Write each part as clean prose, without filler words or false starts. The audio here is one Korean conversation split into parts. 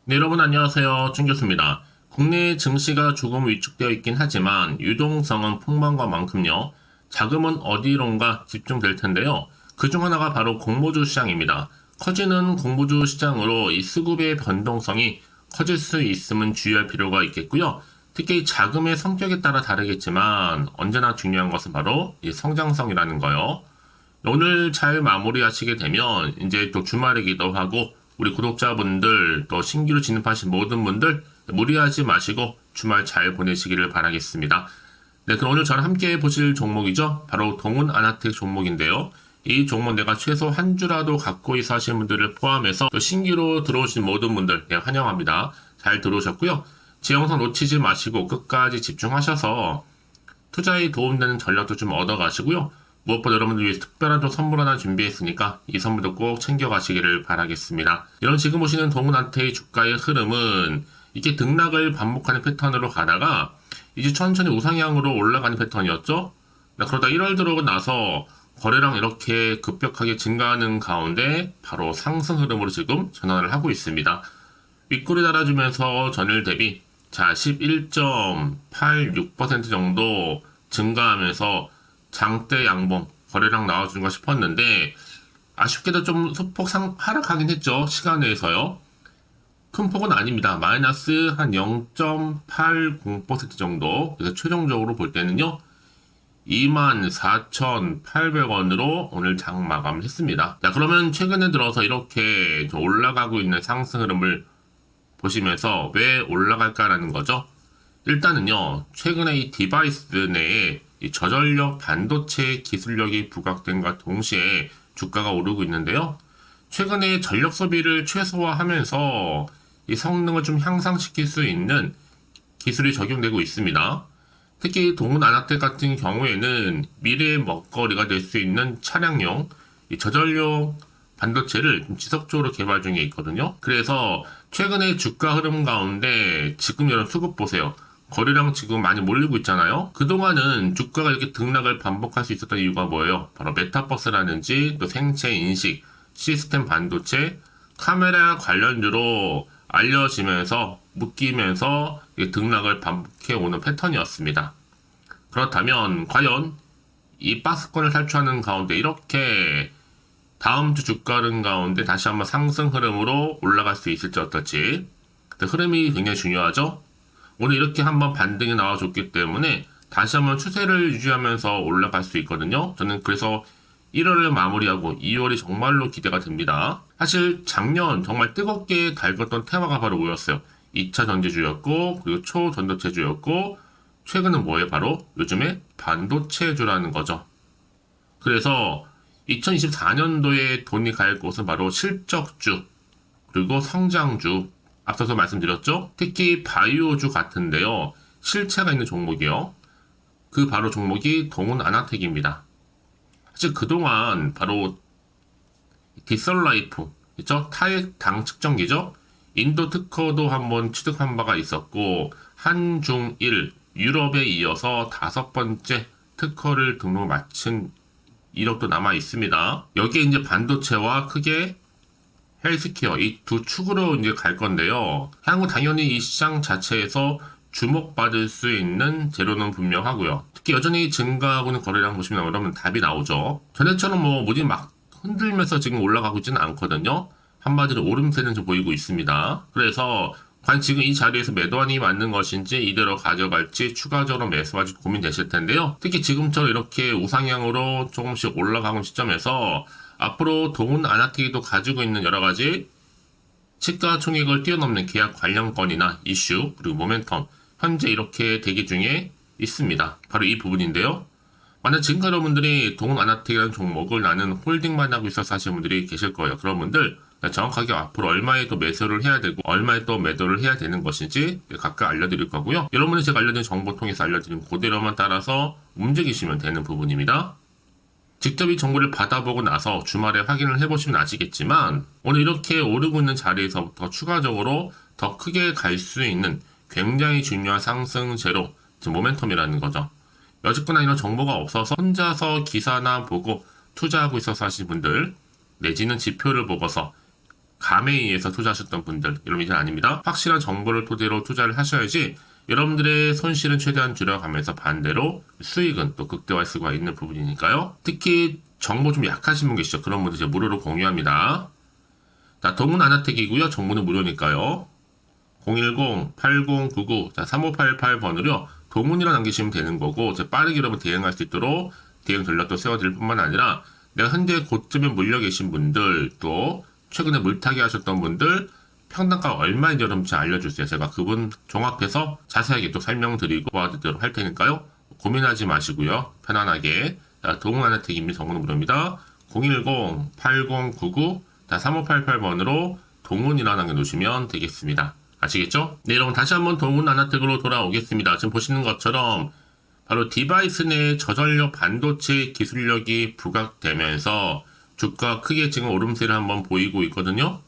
네, 여러분 안녕하세요. 춘 교수입니다. 국내 증시가 조금 위축되어 있긴 하지만 유동성은 풍부한것만큼요. 자금은 어디론가 집중될 텐데요. 그중 하나가 바로 공모주 시장입니다. 커지는 공모주 시장으로 이 수급의 변동성이 커질 수 있음은 주의할 필요가 있겠고요. 특히 자금의 성격에 따라 다르겠지만 언제나 중요한 것은 바로 이 성장성이라는 거요. 오늘 잘 마무리하시게 되면 이제 또 주말이기도 하고 우리 구독자분들 또 신규로 진입하신 모든 분들 무리하지 마시고 주말 잘 보내시기를 바라겠습니다. 네, 그럼 오늘 저랑 함께 보실 종목이죠. 바로 동훈 아나텍 종목인데요. 이 종목 내가 최소 한 주라도 갖고 있어 하시는 분들을 포함해서 또 신규로 들어오신 모든 분들 환영합니다. 잘 들어오셨고요. 제 영상 놓치지 마시고 끝까지 집중하셔서 투자에 도움되는 전략도 좀 얻어가시고요. 무엇보다 여러분들 위해 특별한 또 선물 하나 준비했으니까 이 선물도 꼭 챙겨가시기를 바라겠습니다. 이런 지금 보시는 동훈 아나텍의 주가의 흐름은 이렇게 등락을 반복하는 패턴으로 가다가 이제 천천히 우상향으로 올라가는 패턴이었죠. 그러다 1월 들어오고 나서 거래량 이렇게 급격하게 증가하는 가운데 바로 상승 흐름으로 지금 전환을 하고 있습니다. 윗골이 달아주면서 전일 대비 11.86% 정도 증가하면서 장대 양봉 거래량 나와준가 싶었는데 아쉽게도 좀 소폭 하락하긴 했죠. 시간 내에서요. 큰 폭은 아닙니다. 마이너스 한 0.80% 정도. 그래서 최종적으로 볼 때는요. 24,800원으로 오늘 장 마감을 했습니다. 자, 그러면 최근에 들어서 이렇게 올라가고 있는 상승 흐름을 보시면서 왜 올라갈까라는 거죠. 일단은요. 최근에 이 디바이스 내에 이 저전력 반도체 기술력이 부각된과 동시에 주가가 오르고 있는데요. 최근에 전력 소비를 최소화하면서 이 성능을 좀 향상시킬 수 있는 기술이 적용되고 있습니다. 특히 동훈 아나텍 같은 경우에는 미래의 먹거리가 될 수 있는 차량용 이 저전력 반도체를 좀 지속적으로 개발 중에 있거든요. 그래서 최근에 주가 흐름 가운데 지금 여러분 수급 보세요. 거래량 지금 많이 몰리고 있잖아요. 그동안은 주가가 이렇게 등락을 반복할 수 있었던 이유가 뭐예요? 바로 메타버스라든지 또 생체 인식, 시스템 반도체, 카메라 관련주로 알려지면서 묶이면서 등락을 반복해 오는 패턴이었습니다. 그렇다면 과연 이 박스권을 탈출하는 가운데 이렇게 다음 주 주가 흐름 가운데 다시 한번 상승 흐름으로 올라갈 수 있을지 어떨지. 흐름이 굉장히 중요하죠. 오늘 이렇게 한번 반등이 나와줬기 때문에 다시 한번 추세를 유지하면서 올라갈 수 있거든요. 저는 그래서 1월을 마무리하고 2월이 정말로 기대가 됩니다. 사실 작년 정말 뜨겁게 달궜던 테마가 바로 뭐였어요? 2차 전지주였고 그리고 초전도체주였고 최근은 뭐예요? 바로 요즘에 반도체주라는 거죠. 그래서 2024년도에 돈이 갈 곳은 바로 실적주 그리고 성장주 앞서서 말씀드렸죠? 특히 바이오주 같은데요. 실체가 있는 종목이요. 그 바로 종목이 동훈 아나텍입니다. 사실 그동안 바로 디설라이프, 그렇죠? 타액 당 측정기죠? 인도 특허도 한번 취득한 바가 있었고 한중일, 유럽에 이어서 5번째 특허를 등록 마친 이력도 남아 있습니다. 여기에 이제 반도체와 크게 헬스케어 이 두 축으로 이제 갈 건데요. 향후 당연히 이 시장 자체에서 주목받을 수 있는 재료는 분명하고요. 특히 여전히 증가하고는 거래량 보시면 그러면 답이 나오죠. 전에처럼 뭐 뭐지 막 흔들면서 지금 올라가고 있지는 않거든요. 한마디로 오름세는 좀 보이고 있습니다. 그래서 과연 지금 이 자리에서 매도한이 맞는 것인지 이대로 가져갈지 추가적으로 매수할지 고민되실 텐데요. 특히 지금처럼 이렇게 우상향으로 조금씩 올라가는 시점에서 앞으로 동훈 아나텍이도 가지고 있는 여러가지 시가총액을 뛰어넘는 계약 관련건이나 이슈 그리고 모멘텀 현재 이렇게 대기 중에 있습니다. 바로 이 부분인데요. 만약 지금 여러분들이 동훈 아나텍이라는 종목을 나는 홀딩만 하고 있어서 하시는 분들이 계실 거예요. 그런 분들 정확하게 앞으로 얼마에 또 매수를 해야 되고 얼마에 또 매도를 해야 되는 것인지 각각 알려드릴 거고요. 여러분이 제가 알려드린 정보 통해서 알려드린 그대로만 따라서 움직이시면 되는 부분입니다. 직접 이 정보를 받아보고 나서 주말에 확인을 해보시면 아시겠지만 오늘 이렇게 오르고 있는 자리에서부터 추가적으로 더 크게 갈 수 있는 굉장히 중요한 상승 재료, 즉 모멘텀이라는 거죠. 여직구나 이런 정보가 없어서 혼자서 기사나 보고 투자하고 있어서 하시는 분들 내지는 지표를 보고서 감에 의해서 투자하셨던 분들, 여러분 이제 아닙니다. 확실한 정보를 토대로 투자를 하셔야지 여러분들의 손실은 최대한 줄여가면서 반대로 수익은 또 극대화할 수가 있는 부분이니까요. 특히 정보 좀 약하신 분 계시죠? 그런 분들 제가 무료로 공유합니다. 자, 동문 아나텍이고요. 정보는 무료니까요. 010-8099 3588번으로 동문이라 남기시면 되는 거고, 제가 빠르게 여러분 대응할 수 있도록 대응 전략도 세워드릴 뿐만 아니라 내가 현재 고점에 물려 계신 분들, 또 최근에 물타기 하셨던 분들 평단가 얼마인지 여러분 잘 알려주세요. 제가 그분 종합해서 자세하게 또 설명드리고 도와드리도록 할 테니까요. 고민하지 마시고요. 편안하게. 자, 동문 아나텍입니다. 정보는 무료입니다. 010-8099 3588번으로 동문이라 남겨놓으시면 되겠습니다. 아시겠죠? 네, 여러분 다시 한번 동문 아나텍으로 돌아오겠습니다. 지금 보시는 것처럼 바로 디바이스 내 저전력 반도체 기술력이 부각되면서 주가 크게 지금 오름세를 한번 보이고 있거든요.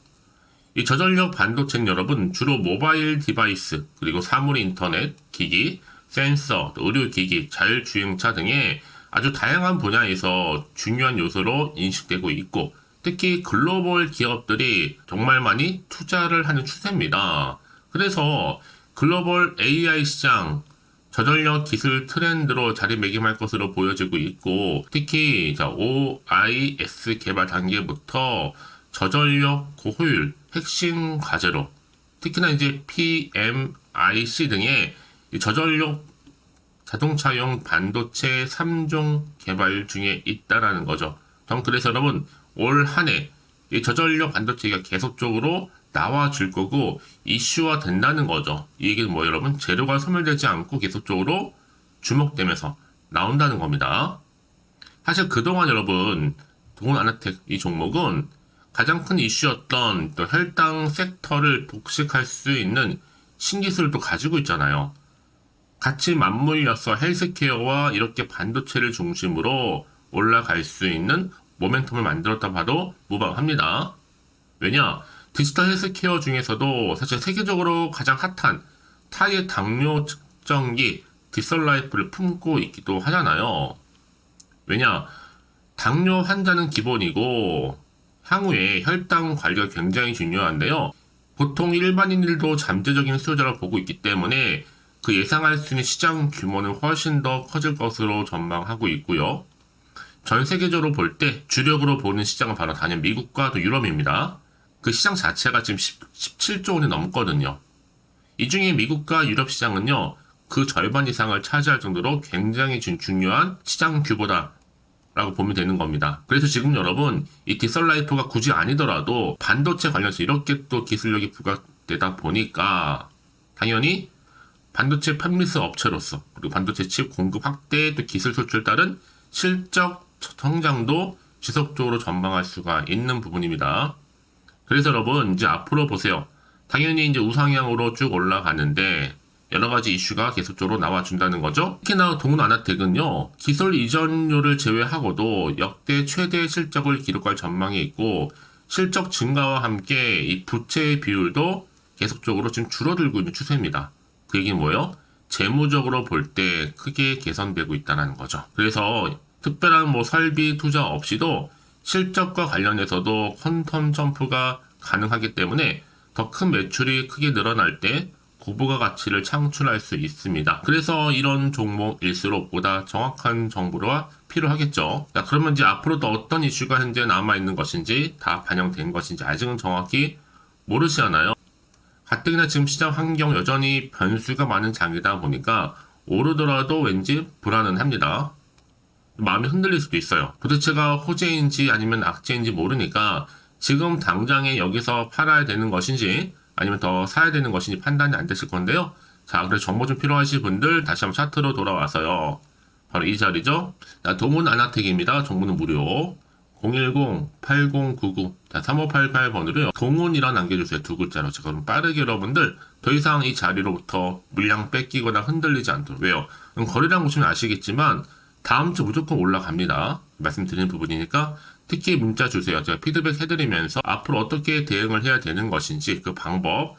이 저전력 반도체는 여러분 주로 모바일 디바이스, 그리고 사물 인터넷, 기기, 센서, 의료기기, 자율주행차 등의 아주 다양한 분야에서 중요한 요소로 인식되고 있고, 특히 글로벌 기업들이 정말 많이 투자를 하는 추세입니다. 그래서 글로벌 AI 시장, 저전력 기술 트렌드로 자리매김할 것으로 보여지고 있고, 특히 OIS 개발 단계부터 저전력 고효율 핵심 과제로, 특히나 이제 PMIC 등의 저전력 자동차용 반도체 3종 개발 중에 있다라는 거죠. 그래서 여러분 올 한해 이 저전력 반도체가 계속적으로 나와줄 거고 이슈화 된다는 거죠. 이 얘기는 뭐 여러분 재료가 소멸되지 않고 계속적으로 주목되면서 나온다는 겁니다. 사실 그동안 여러분 동문 아나텍 이 종목은 가장 큰 이슈였던 또 혈당 섹터를 독식할 수 있는 신기술을 또 가지고 있잖아요. 같이 맞물려서 헬스케어와 이렇게 반도체를 중심으로 올라갈 수 있는 모멘텀을 만들었다 봐도 무방합니다. 왜냐? 디지털 헬스케어 중에서도 사실 세계적으로 가장 핫한 타의 당뇨 측정기 디설라이프를 품고 있기도 하잖아요. 왜냐? 당뇨 환자는 기본이고 향후에 혈당 관리가 굉장히 중요한데요. 보통 일반인들도 잠재적인 수요자를 보고 있기 때문에 그 예상할 수 있는 시장 규모는 훨씬 더 커질 것으로 전망하고 있고요. 전 세계적으로 볼 때 주력으로 보는 시장은 바로 단연 미국과 또 유럽입니다. 그 시장 자체가 지금 17조 원이 넘거든요. 이 중에 미국과 유럽 시장은요, 그 절반 이상을 차지할 정도로 굉장히 중요한 시장 규모다 라고 보면 되는 겁니다. 그래서 지금 여러분 이 디설라이프가 굳이 아니더라도 반도체 관련해서 이렇게 또 기술력이 부각되다 보니까 당연히 반도체 판미스 업체로서 그리고 반도체 칩 공급 확대 또 기술 소출 따른 실적 성장도 지속적으로 전망할 수가 있는 부분입니다. 그래서 여러분 이제 앞으로 보세요. 당연히 이제 우상향으로 쭉 올라가는데 여러 가지 이슈가 계속적으로 나와준다는 거죠. 특히나 동문 아나텍은요, 기술 이전료를 제외하고도 역대 최대 실적을 기록할 전망이 있고, 실적 증가와 함께 이 부채 비율도 계속적으로 지금 줄어들고 있는 추세입니다. 그 얘기는 뭐예요? 재무적으로 볼 때 크게 개선되고 있다는 거죠. 그래서 특별한 뭐 설비 투자 없이도 실적과 관련해서도 퀀텀 점프가 가능하기 때문에 더 큰 매출이 크게 늘어날 때 고부가 가치를 창출할 수 있습니다. 그래서 이런 종목일수록 보다 정확한 정보가 필요하겠죠. 자, 그러면 이제 앞으로 또 어떤 이슈가 현재 남아있는 것인지, 다 반영된 것인지 아직은 정확히 모르시잖아요. 가뜩이나 지금 시장 환경 여전히 변수가 많은 장이다 보니까 오르더라도 왠지 불안은 합니다. 마음이 흔들릴 수도 있어요. 도대체가 호재인지 아니면 악재인지 모르니까 지금 당장에 여기서 팔아야 되는 것인지 아니면 더 사야 되는 것인지 판단이 안 되실 건데요. 자, 그래서 정보 좀 필요하신 분들 다시 한번 차트로 돌아와서요. 바로 이 자리죠. 자, 동문 아나텍입니다. 정보는 무료. 010-8099 3588번으로요. 동문이라 남겨주세요. 두 글자로. 제가 그럼 빠르게 여러분들 더 이상 이 자리로부터 물량 뺏기거나 흔들리지 않도록. 왜요? 거래량 보시면 아시겠지만 다음 주 무조건 올라갑니다. 말씀드리는 부분이니까 특히 문자 주세요. 제가 피드백 해드리면서 앞으로 어떻게 대응을 해야 되는 것인지 그 방법,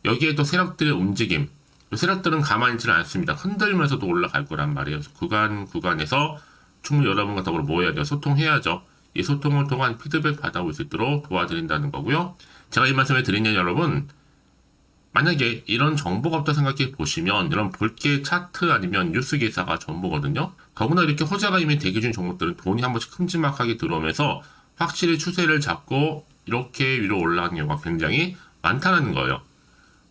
여기에 또 세력들의 움직임, 세력들은 가만히 있지는 않습니다. 흔들면서도 올라갈 거란 말이에요. 구간에서 충분히 여러분과 더불어 모여야 돼요. 소통해야죠. 이 소통을 통한 피드백 받아올 수 있도록 도와드린다는 거고요. 제가 이 말씀을 드리는 여러분, 만약에 이런 정보가 없다 생각해 보시면 이런 볼게 차트 아니면 뉴스 기사가 전부거든요. 더구나 이렇게 호재가 이미 대기 중인 종목들은 돈이 한 번씩 큼지막하게 들어오면서 확실히 추세를 잡고 이렇게 위로 올라가는 경우가 굉장히 많다는 거예요.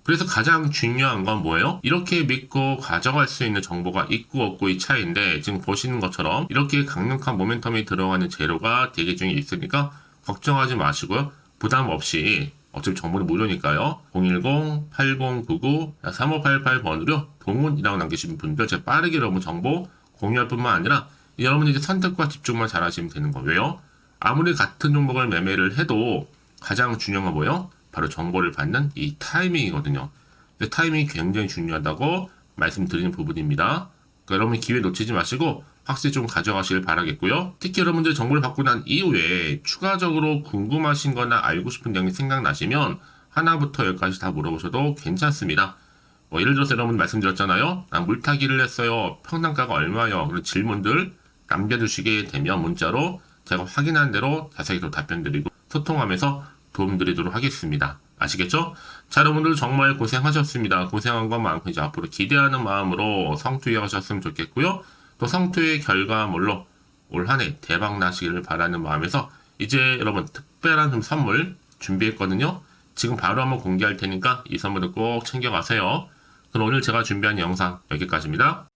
그래서 가장 중요한 건 뭐예요? 이렇게 믿고 가져갈 수 있는 정보가 있고 없고의 차이인데, 지금 보시는 것처럼 이렇게 강력한 모멘텀이 들어가는 재료가 대기 중에 있으니까 걱정하지 마시고요. 부담 없이, 어차피 정보는 무료니까요. 010-8099-3588번으로 동문이라고 남기시는 분들 제가 빠르게 여러분 정보 공유할 뿐만 아니라 여러분이 이제 선택과 집중만 잘 하시면 되는 거예요. 왜요? 아무리 같은 종목을 매매를 해도 가장 중요한 건 뭐예요? 바로 정보를 받는 이 타이밍이거든요. 타이밍이 굉장히 중요하다고 말씀드리는 부분입니다. 그러니까 여러분 기회 놓치지 마시고 확실히 좀 가져가시길 바라겠고요. 특히 여러분들 정보를 받고 난 이후에 추가적으로 궁금하신 거나 알고 싶은 내용이 생각나시면 하나부터 열까지 다 물어보셔도 괜찮습니다. 뭐 예를 들어서 여러분 말씀드렸잖아요. 난 물타기를 했어요. 평당가가 얼마요? 그런 질문들 남겨주시게 되면 문자로 제가 확인한 대로 자세히 또 답변 드리고 소통하면서 도움드리도록 하겠습니다. 아시겠죠? 자, 여러분들 정말 고생하셨습니다. 고생한 것만큼 이제 앞으로 기대하는 마음으로 성투하셨으면 좋겠고요. 또 성투의 결과물로 올 한 해 대박 나시기를 바라는 마음에서 이제 여러분 특별한 좀 선물 준비했거든요. 지금 바로 한번 공개할 테니까 이 선물을 꼭 챙겨가세요. 그럼 오늘 제가 준비한 영상 여기까지입니다.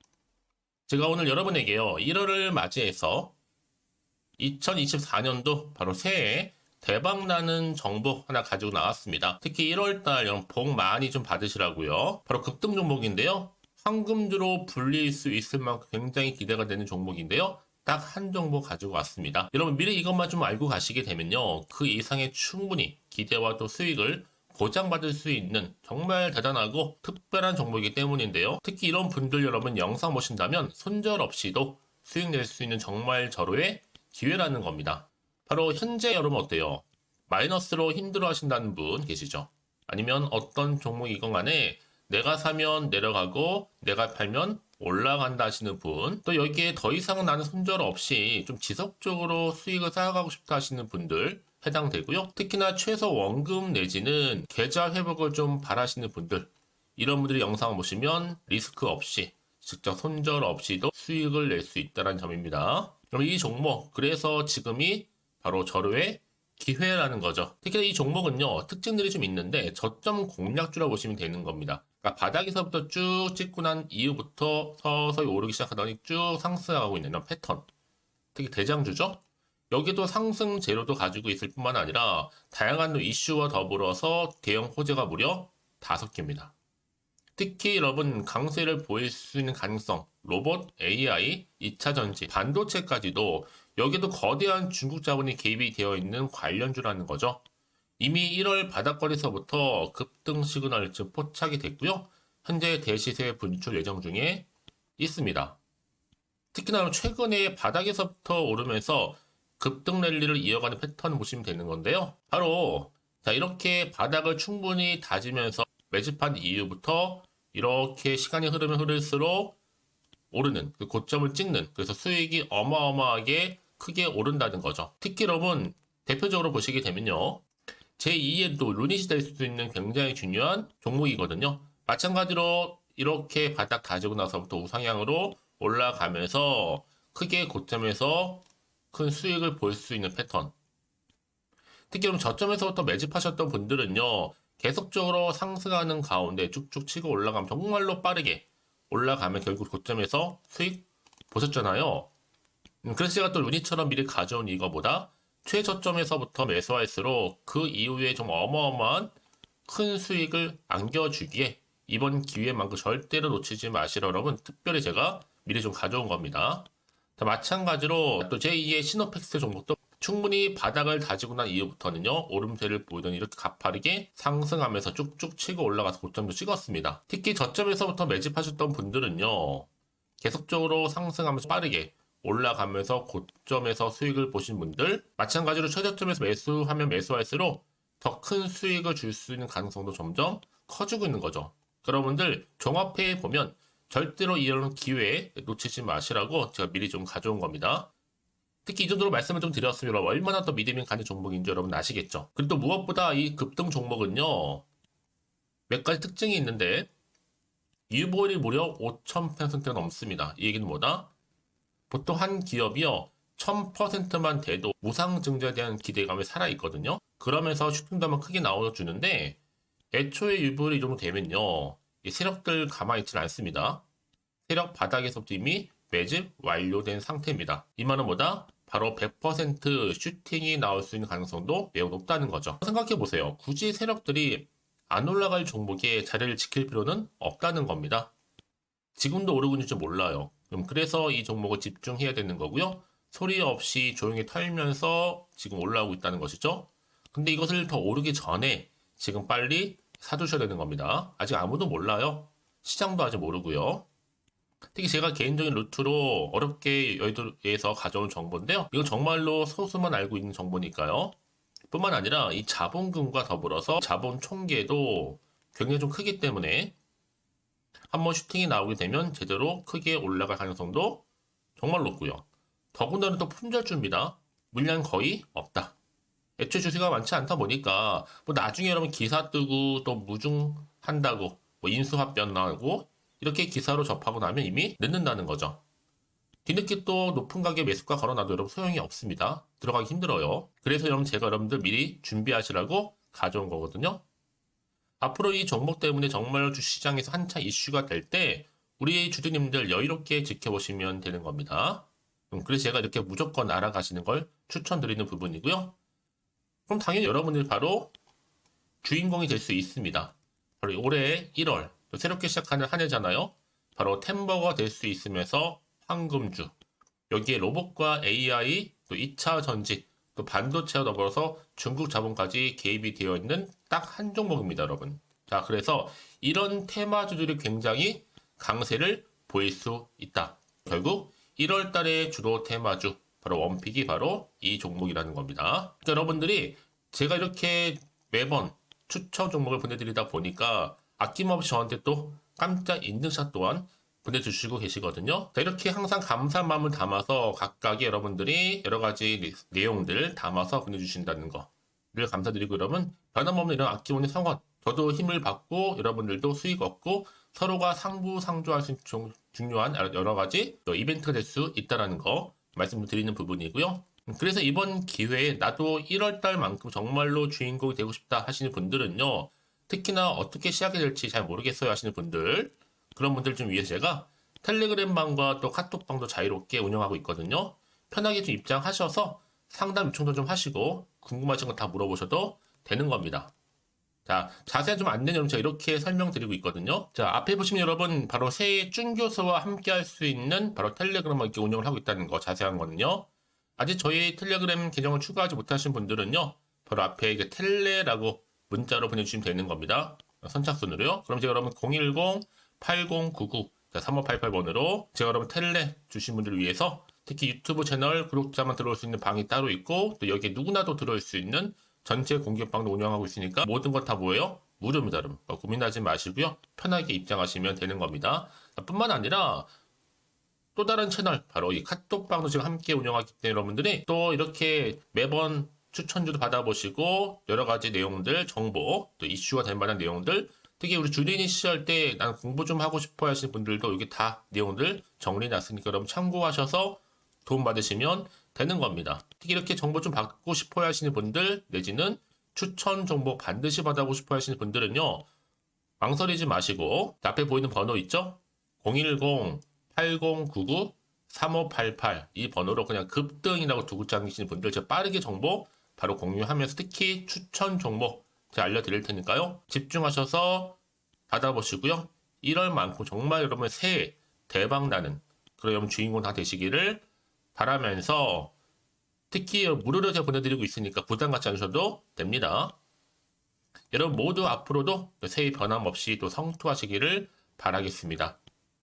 제가 오늘 여러분에게요, 1월을 맞이해서 2024년도 바로 새해 대박나는 정보 하나 가지고 나왔습니다. 특히 1월달 여러분 복 많이 좀 받으시라고요. 바로 급등 종목인데요. 황금주로 불릴 수 있을 만큼 굉장히 기대가 되는 종목인데요. 딱 한 종목 가지고 왔습니다. 여러분 미리 이것만 좀 알고 가시게 되면요, 그 이상의 충분히 기대와 또 수익을 보장받을 수 있는 정말 대단하고 특별한 종목이기 때문인데요. 특히 이런 분들 여러분 영상 보신다면 손절없이도 수익 낼 수 있는 정말 절호의 기회라는 겁니다. 바로 현재 여러분 어때요? 마이너스로 힘들어 하신다는 분 계시죠? 아니면 어떤 종목이건 간에 내가 사면 내려가고 내가 팔면 올라간다 하시는 분, 또 여기에 더 이상 나는 손절 없이 좀 지속적으로 수익을 쌓아가고 싶다 하시는 분들 해당되고요. 특히나 최소 원금 내지는 계좌 회복을 좀 바라시는 분들, 이런 분들이 영상을 보시면 리스크 없이 직접 손절 없이도 수익을 낼 수 있다는 점입니다. 그럼 이 종목, 그래서 지금이 바로 절호의 기회라는 거죠. 특히 이 종목은요, 특징들이 좀 있는데 저점 공략주라고 보시면 되는 겁니다. 그러니까 바닥에서부터 쭉 찍고 난 이후부터 서서히 오르기 시작하더니 쭉 상승하고 있는 이런 패턴. 특히 대장주죠. 여기도 상승 재료도 가지고 있을 뿐만 아니라 다양한 이슈와 더불어서 대형 호재가 무려 5개입니다. 특히 여러분 강세를 보일 수 있는 가능성, 로봇, AI, 2차 전지, 반도체까지도 여기도 거대한 중국 자본이 개입이 되어 있는 관련주라는 거죠. 이미 1월 바닥거리서부터 급등 시그널 즉 포착이 됐고요. 현재 대시세 분출 예정 중에 있습니다. 특히나 최근에 바닥에서부터 오르면서 급등 랠리를 이어가는 패턴을 보시면 되는 건데요. 바로 자, 이렇게 바닥을 충분히 다지면서 매집한 이후부터 이렇게 시간이 흐르면 흐를수록 오르는 그 고점을 찍는, 그래서 수익이 어마어마하게 크게 오른다는 거죠. 특히 여러분 대표적으로 보시게 되면요, 제2의 또 루닛이 될 수 있는 굉장히 중요한 종목이거든요. 마찬가지로 이렇게 바닥 다지고 나서부터 우상향으로 올라가면서 크게 고점에서 큰 수익을 볼 수 있는 패턴. 특히 그럼 저점에서부터 매집하셨던 분들은요, 계속적으로 상승하는 가운데 쭉쭉 치고 올라가면 정말로 빠르게 올라가면 결국 고점에서 수익 보셨잖아요. 그래서 제가 또 루니처럼 미리 가져온 이거보다 최저점에서부터 매수할수록 그 이후에 좀 어마어마한 큰 수익을 안겨주기에 이번 기회만큼 절대로 놓치지 마시라 여러분 특별히 제가 미리 좀 가져온 겁니다. 자, 마찬가지로 또 제2의 시노펙스 종목도 충분히 바닥을 다지고 난 이후부터는요, 오름세를 보이더니 이렇게 가파르게 상승하면서 쭉쭉 치고 올라가서 고점도 찍었습니다. 특히 저점에서부터 매집하셨던 분들은요, 계속적으로 상승하면서 빠르게 올라가면서 고점에서 수익을 보신 분들, 마찬가지로 최저점에서 매수하면 매수할수록 더 큰 수익을 줄 수 있는 가능성도 점점 커지고 있는 거죠. 여러분들 종합해 보면 절대로 이런 기회에 놓치지 마시라고 제가 미리 좀 가져온 겁니다. 특히 이 정도로 말씀을 좀 드렸으면 여러분 얼마나 더 믿음이 가는 종목인지 여러분 아시겠죠? 그리고 또 무엇보다 이 급등 종목은요, 몇 가지 특징이 있는데, 유보율이 무려 5,000%가 넘습니다. 이 얘기는 뭐다? 보통 한 기업이요, 1000%만 돼도 무상증자에 대한 기대감이 살아있거든요. 그러면서 슈팅도 한번 크게 나와주는데, 애초에 유보율이 이 정도 되면요, 이 세력들 가만히 있지는 않습니다. 세력 바닥에서부터 이미 매집 완료된 상태입니다. 이 말은 뭐다? 바로 100% 슈팅이 나올 수 있는 가능성도 매우 높다는 거죠. 생각해보세요. 굳이 세력들이 안 올라갈 종목에 자리를 지킬 필요는 없다는 겁니다. 지금도 오르고 있는지 몰라요. 그래서 이 종목을 집중해야 되는 거고요. 소리 없이 조용히 털면서 지금 올라오고 있다는 것이죠. 근데 이것을 더 오르기 전에 지금 빨리 사두셔야 되는 겁니다. 아직 아무도 몰라요. 시장도 아직 모르고요. 특히 제가 개인적인 루트로 어렵게 여의도에서 가져온 정보인데요. 이건 정말로 소수만 알고 있는 정보니까요. 뿐만 아니라 이 자본금과 더불어서 자본 총계도 굉장히 좀 크기 때문에 한번 슈팅이 나오게 되면 제대로 크게 올라갈 가능성도 정말 높고요. 더군다나 또 품절주입니다. 물량 거의 없다. 애초에 주식가 많지 않다 보니까 뭐 나중에 여러분 기사 뜨고 또 무중한다고 뭐 인수합병 나고 이렇게 기사로 접하고 나면 이미 늦는다는 거죠. 뒤늦게 또 높은 가격 매수가 걸어놔도 여러분 소용이 없습니다. 들어가기 힘들어요. 그래서 여러분 제가 여러분들 미리 준비하시라고 가져온 거거든요. 앞으로 이 종목 때문에 정말 주시장에서 한창 이슈가 될 때 우리 주주님들 여유롭게 지켜보시면 되는 겁니다. 그래서 제가 이렇게 무조건 알아가시는 걸 추천드리는 부분이고요. 그럼 당연히 여러분들이 바로 주인공이 될 수 있습니다. 바로 올해 1월 또 새롭게 시작하는 한 해잖아요. 바로 템버가 될 수 있으면서 황금주, 여기에 로봇과 AI, 또 2차 전지, 또 반도체와 더불어서 중국 자본까지 개입이 되어 있는 딱 한 종목입니다, 여러분. 자, 그래서 이런 테마주들이 굉장히 강세를 보일 수 있다. 결국 1월 달에 주로 테마주, 바로 원픽이 바로 이 종목이라는 겁니다. 그러니까 여러분들이 제가 이렇게 매번 추천 종목을 보내드리다 보니까 아낌없이 저한테 또 깜짝 인증샷 또한 보내주시고 계시거든요. 자, 이렇게 항상 감사한 마음을 담아서 각각의 여러분들이 여러 가지 내용들 담아서 보내주신다는 거를 감사드리고, 여러분 변함없는 이런 아낌없는 성원, 저도 힘을 받고 여러분들도 수익 얻고 서로가 상부상조할 수 있는 중요한 여러 가지 이벤트가 될 수 있다는 거 말씀드리는 부분이고요. 그래서 이번 기회에 나도 1월달만큼 정말로 주인공이 되고 싶다 하시는 분들은요, 특히나 어떻게 시작이 될지 잘 모르겠어요 하시는 분들, 그런 분들 좀 위해서 제가 텔레그램 방과 또 카톡방도 자유롭게 운영하고 있거든요. 편하게 좀 입장하셔서 상담 요청도 좀 하시고 궁금하신 거 다 물어보셔도 되는 겁니다. 자, 자세한 좀 안내는 여러분 제가 이렇게 설명드리고 있거든요. 자, 앞에 보시면 여러분 바로 새해 쭌교수와 함께 할 수 있는 바로 텔레그램을 이렇게 운영을 하고 있다는 거, 자세한 거는요. 아직 저희 텔레그램 계정을 추가하지 못하신 분들은요, 바로 앞에 이게 텔레라고 문자로 보내주시면 되는 겁니다. 선착순으로요. 그럼 제가 여러분 010-8099-3588번으로 제가 여러분 텔레 주신 분들을 위해서 특히 유튜브 채널 구독자만 들어올 수 있는 방이 따로 있고, 또 여기에 누구나도 들어올 수 있는 전체 공개방도 운영하고 있으니까 모든 것 다 뭐예요? 무료입니다, 여러분. 고민하지 마시고요. 편하게 입장하시면 되는 겁니다. 뿐만 아니라 또 다른 채널, 바로 이 카톡방도 지금 함께 운영하기 때문에 여러분들이 또 이렇게 매번 추천주도 받아보시고 여러 가지 내용들, 정보, 또 이슈가 될 만한 내용들, 특히 우리 주린이 시절 때 난 공부 좀 하고 싶어 하시는 분들도 여기 다 내용들 정리해놨으니까 여러분 참고하셔서 도움 받으시면 되는 겁니다. 특히 이렇게 정보 좀 받고 싶어 하시는 분들, 내지는 추천 정보 반드시 받아보고 싶어 하시는 분들은요, 망설이지 마시고 앞에 보이는 번호 있죠? 010-8099-3588 이 번호로 그냥 급등이라고 두고 당기시는 분들 제가 빠르게 정보 바로 공유하면서 특히 추천 종목 제가 알려드릴 테니까요. 집중하셔서 받아보시고요. 1월만큼 정말 여러분 새해 대박나는 그런 여러분 주인공 다 되시기를 바라면서, 특히 무료로 제가 보내드리고 있으니까 부담 갖지 않으셔도 됩니다. 여러분 모두 앞으로도 새해 변함없이 또 성투하시기를 바라겠습니다.